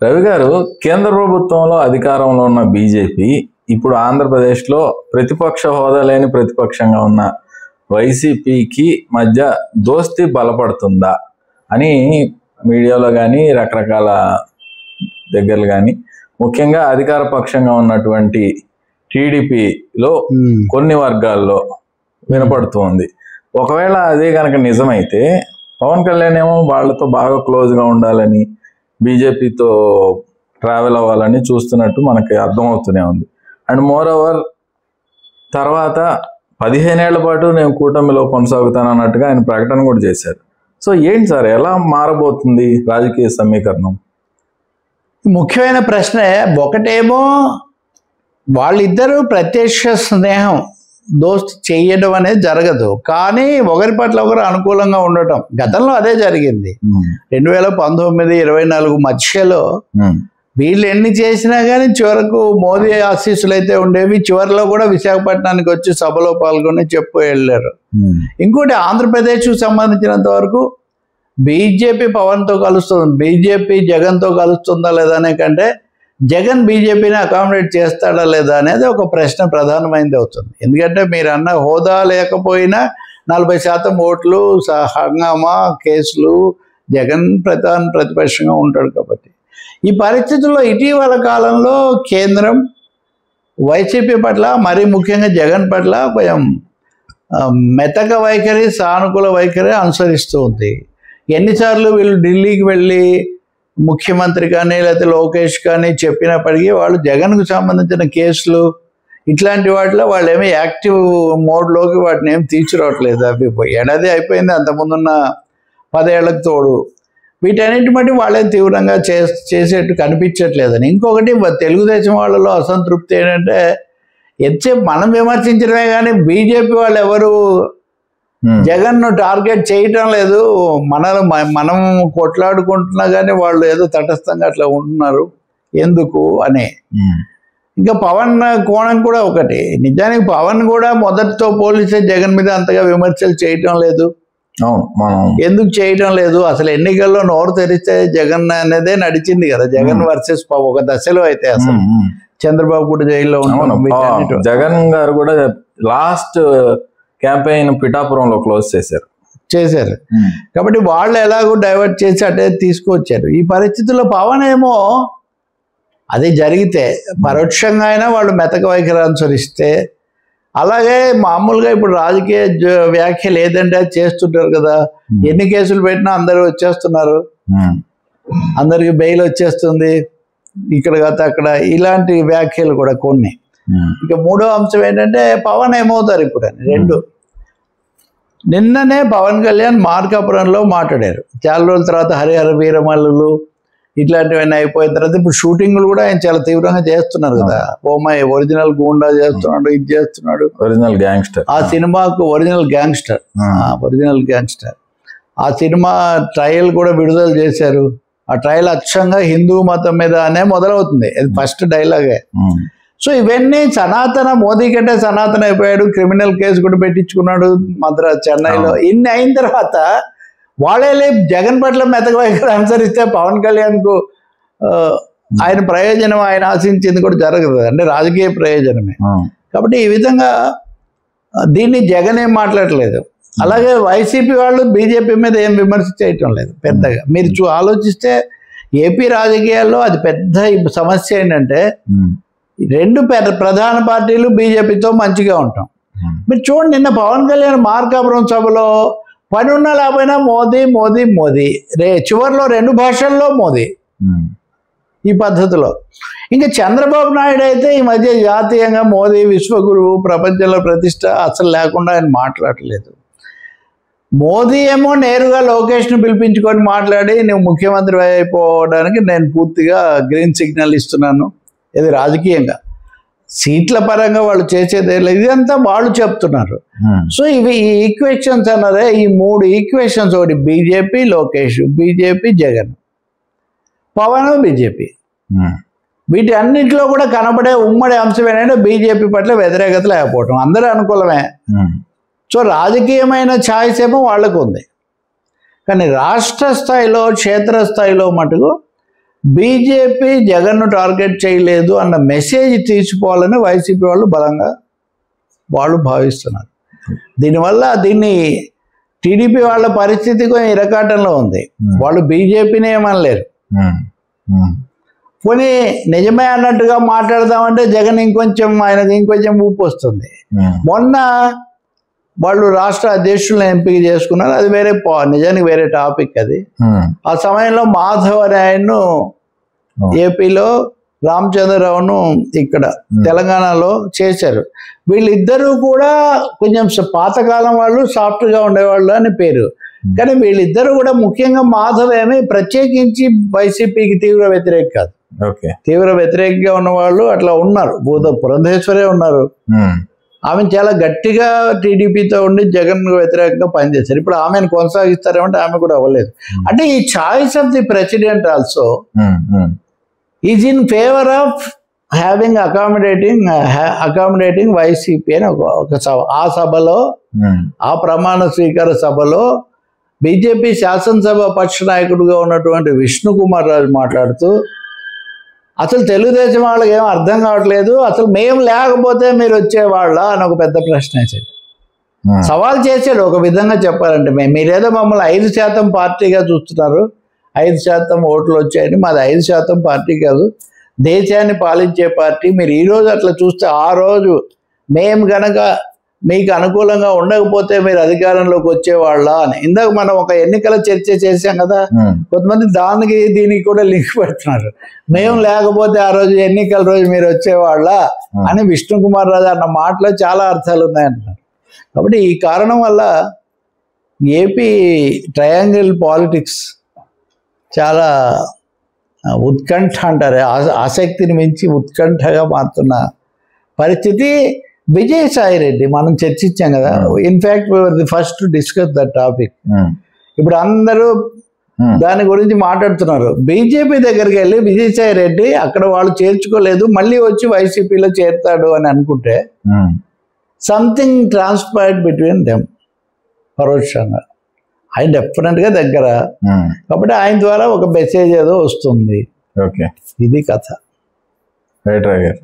రవి గారు, కేంద్ర ప్రభుత్వంలో అధికారంలో ఉన్న బీజేపీ ఇప్పుడు ఆంధ్రప్రదేశ్లో ప్రతిపక్ష హోదా లేని ప్రతిపక్షంగా ఉన్న వైసీపీకి మధ్య దోస్తీ బలపడుతుందా అని మీడియాలో కానీ రకరకాల దగ్గరలు కానీ, ముఖ్యంగా అధికార పక్షంగా ఉన్నటువంటి టీడీపీలో కొన్ని వర్గాల్లో వినపడుతుంది. ఒకవేళ అదే కనుక నిజమైతే పవన్ కళ్యాణ్ ఏమో వాళ్ళతో బాగా క్లోజ్గా ఉండాలని, బీజేపీతో ట్రావెల్ అవ్వాలని చూస్తున్నట్టు మనకి అర్థమవుతూనే ఉంది. అండ్ మోర్ ఓవర్ తర్వాత 15 ఏళ్ల పాటు నేను కూటమిలో కొనసాగుతాను అన్నట్టుగా ఆయన ప్రకటన కూడా చేశారు. సో ఏంటి సార్, ఎలా మారబోతుంది రాజకీయ సమీకరణం? ముఖ్యమైన ప్రశ్న. ఒకటేమో వాళ్ళిద్దరూ ప్రత్యక్ష స్నేహం దోస్త్ చేయడం అనేది జరగదు, కానీ ఒకరి పట్ల ఒకరు అనుకూలంగా ఉండటం. గతంలో అదే జరిగింది. 2019-24 మధ్యలో వీళ్ళు ఎన్ని చేసినా కానీ చివరకు మోదీ ఆశీస్సులు అయితే ఉండేవి. చివరిలో కూడా విశాఖపట్నానికి వచ్చి సభలో పాల్గొని చెప్పు వెళ్ళారు. ఇంకోటి, ఆంధ్రప్రదేశ్కు సంబంధించినంత వరకు బీజేపీ పవన్తో కలుస్తుంది, బీజేపీ జగన్తో కలుస్తుందా లేదా అనే కంటే జగన్ బీజేపీని అకామిడేట్ చేస్తాడా లేదా అనేది ఒక ప్రశ్న ప్రధానమైనది అవుతుంది. ఎందుకంటే మీరు అన్న హోదా లేకపోయినా 40% ఓట్లు, హంగామా కేసులు, జగన్ ప్రతిపక్షంగా ఉంటాడు కాబట్టి. ఈ పరిస్థితుల్లో ఇటీవల కాలంలో కేంద్రం వైసీపీ పట్ల, మరీ ముఖ్యంగా జగన్ పట్ల కొంచెం మెతక వైఖరి, సానుకూల వైఖరి అనుసరిస్తూ ఉంది. ఎన్నిసార్లు వీళ్ళు ఢిల్లీకి వెళ్ళి ముఖ్యమంత్రి కానీ లేకపోతే లోకేష్ కానీ చెప్పినప్పటికీ వాళ్ళు జగన్కు సంబంధించిన కేసులు ఇట్లాంటి వాటిలో వాళ్ళు ఏమీ యాక్టివ్ మోడ్లోకి వాటిని ఏమి తీసుకురావట్లేదు. అవి ఏడాది అయిపోయింది, అంతకుముందున్న 10 ఏళ్లకు తోడు. వీటన్నిటి బట్టి వాళ్ళేం తీవ్రంగా చేసేట్టు కనిపించట్లేదని. ఇంకొకటి, తెలుగుదేశం వాళ్ళలో అసంతృప్తి ఏంటంటే ఎంతసేపు మనం విమర్శించడమే కానీ బీజేపీ వాళ్ళు ఎవరు జగన్ను టార్గెట్ చేయటం లేదు. మనం కొట్లాడుకుంటున్నా కానీ వాళ్ళు ఏదో తటస్థంగా అట్లా ఉంటున్నారు ఎందుకు అని. ఇంకా పవన్ కోణం కూడా ఒకటి. నిజానికి పవన్ కూడా మొదటితో పోలిస్తే జగన్ మీద అంతగా విమర్శలు చేయటం లేదు. ఎందుకు చేయటం లేదు? అసలు ఎన్నికల్లో నోరు తెరిస్తే జగన్ అనేదే నడిచింది కదా. జగన్ వర్సెస్ ఒక దశలో అయితే అసలు చంద్రబాబు కూడా జైల్లో ఉంటారు. జగన్ గారు కూడా లాస్ట్ క్యాంపెయిన్ పిఠాపురంలో క్లోజ్ చేశారు. కాబట్టి వాళ్ళు ఎలాగో డైవర్ట్ చేసి అటే తీసుకొచ్చారు. ఈ పరిస్థితుల్లో పవన్ ఏమో అది జరిగితే పరోక్షంగా అయినా వాళ్ళు మెతక వైఖరి అనుసరిస్తే, అలాగే మామూలుగా ఇప్పుడు రాజకీయ వ్యాఖ్యలు ఏదంటే అది చేస్తుంటారు కదా. ఎన్ని కేసులు పెట్టినా అందరూ వచ్చేస్తున్నారు, అందరికి బెయిల్ వచ్చేస్తుంది ఇక్కడ కాదు అక్కడ, ఇలాంటి వ్యాఖ్యలు కూడా కొన్ని. ఇక మూడో అంశం ఏంటంటే పవన్ ఏమవుతారు ఇప్పుడు అని. రెండు, నిన్ననే పవన్ కళ్యాణ్ మార్కాపురంలో మాట్లాడారు. చాలా రోజుల తర్వాత హరిహర వీరమల్లులు ఇట్లాంటివన్నీ అయిపోయిన తర్వాత ఇప్పుడు షూటింగ్లు కూడా ఆయన చాలా తీవ్రంగా చేస్తున్నారు కదా. ఓమై ఒరిజినల్ గూండా చేస్తున్నాడు, ఇది చేస్తున్నాడు, ఒరిజినల్ గ్యాంగ్స్టర్. ఆ సినిమాకు ఒరిజినల్ గ్యాంగ్స్టర్. ఆ సినిమా ట్రయల్ కూడా విడుదల చేశారు. ఆ ట్రయల్ అచ్చంగా హిందూ మతం మీద అనే మొదలవుతుంది, అది ఫస్ట్ డైలాగే. సో ఇవన్నీ సనాతన, మోదీ కంటే సనాతన అయిపోయాడు. క్రిమినల్ కేసు కూడా పెట్టించుకున్నాడు చెన్నైలో. ఇన్ని అయిన తర్వాత వాళ్ళే జగన్ పట్ల మెతక వైఖరి అనుసరిస్తే పవన్ కళ్యాణ్కు ఆయన ప్రయోజనం, ఆయన ఆశించింది కూడా జరగదు, అంటే రాజకీయ ప్రయోజనమే. కాబట్టి ఈ విధంగా దీన్ని జగన్ ఏం మాట్లాడలేదు. అలాగే వైసీపీ వాళ్ళు బీజేపీ మీద ఏం విమర్శ చేయటం లేదు పెద్దగా. మీరు ఆలోచిస్తే ఏపీ రాజకీయాల్లో అది పెద్ద సమస్య ఏంటంటే రెండు ప్రధాన పార్టీలు బీజేపీతో మంచిగా ఉంటాం. మీరు చూడండి, నిన్న పవన్ కళ్యాణ్ మార్కాపురం సభలో పని ఉన్నా లేకపోయినా మోదీ మోదీ మోదీ, చివరిలో 2 భాషల్లో మోదీ. ఈ పద్ధతిలో ఇంకా చంద్రబాబు నాయుడు అయితే ఈ మధ్య జాతీయంగా మోదీ విశ్వగురువు, ప్రపంచంలో ప్రతిష్ట అసలు లేకుండా ఆయన మాట్లాడలేదు. మోదీ ఏమో నేరుగా లోకేష్ను పిలిపించుకొని మాట్లాడి నువ్వు ముఖ్యమంత్రి అయిపోవడానికి నేను పూర్తిగా గ్రీన్ సిగ్నల్ ఇస్తున్నాను. ఇది రాజకీయంగా సీట్ల పరంగా వాళ్ళు చేసేదే లేదు, ఇదంతా వాళ్ళు చెప్తున్నారు. సో ఇవి ఈ ఈక్వేషన్స్ అన్నదే, ఈ 3 ఈక్వేషన్స్, ఒకటి BJP Lokesh, BJP Jagan, Pawan BJP, వీటి అన్నింటిలో కూడా కనబడే ఉమ్మడి అంశం ఏంటంటే బీజేపీ పట్ల వ్యతిరేకత లేకపోవటం. అందరూ అనుకూలమే. సో రాజకీయమైన ఛాయిస్ ఏమో వాళ్ళకు ఉంది, కానీ రాష్ట్ర స్థాయిలో, క్షేత్రస్థాయిలో మటుకు బీజేపీ జగన్ను టార్గెట్ చేయలేదు అన్న మెసేజ్ తీసుకోవాలని వైసీపీ వాళ్ళు బలంగా వాళ్ళు భావిస్తున్నారు. దీనివల్ల దీన్ని టీడీపీ వాళ్ళ పరిస్థితి కొంచెం ఇరకాటంలో ఉంది. వాళ్ళు బీజేపీని ఏమనలేరు. పోనీ నిజమే అన్నట్టుగా మాట్లాడదామంటే జగన్ ఆయనకి ఇంకొంచెం ఊపు వస్తుంది. మొన్న వాళ్ళు రాష్ట్ర అధ్యక్షులను ఎంపిక చేసుకున్నారు. అది నిజానికి వేరే టాపిక్ అది. ఆ సమయంలో మాధవరాయను ఏపీలో, రామచంద్రరావును ఇక్కడ తెలంగాణలో చేశారు. వీళ్ళిద్దరూ కూడా కొంచెం పాతకాలం వాళ్ళు, సాఫ్ట్గా ఉండేవాళ్ళు అని పేరు. కానీ వీళ్ళిద్దరూ కూడా ముఖ్యంగా మాధవ్ ఏమి ప్రత్యేకించి వైసీపీకి తీవ్ర వ్యతిరేక కాదు. తీవ్ర వ్యతిరేకంగా ఉన్నవాళ్ళు అట్లా ఉన్నారు. పురంధేశ్వరే ఉన్నారు. ఆమె చాలా గట్టిగా టీడీపీతో ఉండి జగన్ వ్యతిరేకంగా పనిచేశారు. ఇప్పుడు ఆమెను కొనసాగిస్తారేమంటే ఆమె కూడా అవ్వలేదు. అంటే ఈ choice of the president also is in favour of having accommodating YCP అని ఒక సభ. ఆ సభలో, ఆ ప్రమాణ స్వీకార సభలో బీజేపీ శాసనసభ పక్ష నాయకుడిగా ఉన్నటువంటి విష్ణు కుమార్ రాజు మాట్లాడుతూ, అసలు తెలుగుదేశం వాళ్ళకి ఏం అర్థం కావట్లేదు, అసలు మేము లేకపోతే మీరు వచ్చేవాళ్ళ అని ఒక పెద్ద ప్రశ్న వేసాడు. సవాల్ చేశాడు. ఒక విధంగా చెప్పాలంటే, మీరేదో మమ్మల్ని 5% పార్టీగా చూస్తున్నారు, 5% ఓట్లు వచ్చాయని. మాది 5% పార్టీ కాదు, దేశాన్ని పాలించే పార్టీ. మీరు ఈరోజు అట్లా చూస్తే ఆ రోజు మేము కనుక మీకు అనుకూలంగా ఉండకపోతే మీరు అధికారంలోకి వచ్చేవాళ్ళ అని. ఇందాక మనం ఒక ఎన్నికల చర్చ చేశాం కదా, కొంతమంది దీనికి కూడా లింక్ పెడుతున్నారు. మేము లేకపోతే ఆ రోజు ఎన్నికల రోజు మీరు వచ్చేవాళ్ళ అని విష్ణు కుమార్ రాజు అన్న మాటలో చాలా అర్థాలు ఉన్నాయంటున్నారు. కాబట్టి ఈ కారణం వల్ల ఏపీ ట్రయాంగిల్ పాలిటిక్స్ చాలా ఉత్కంఠ అంటారు, ఆసక్తిని మించి ఉత్కంఠగా మారుతున్న పరిస్థితి. విజయసాయి రెడ్డి మనం చర్చించాం కదా, in fact the first to discuss that topic. ఇప్పుడు అందరూ దాని గురించి మాట్లాడుతున్నారు. బీజేపీ దగ్గరికి వెళ్ళి విజయసాయి రెడ్డి అక్కడ వాళ్ళు చేర్చుకోలేదు, మళ్ళీ వచ్చి వైసీపీలో చేరుతాడు అని అనుకుంటే సంథింగ్ ట్రాన్స్పైర్డ్ బిట్వీన్ దెమ్ పరోక్షంగా. ఆయన డెఫినెట్గా దగ్గర, కాబట్టి ఆయన ద్వారా ఒక మెసేజ్ ఏదో వస్తుంది. ఓకే, ఇది కథ. రైట్ గారు.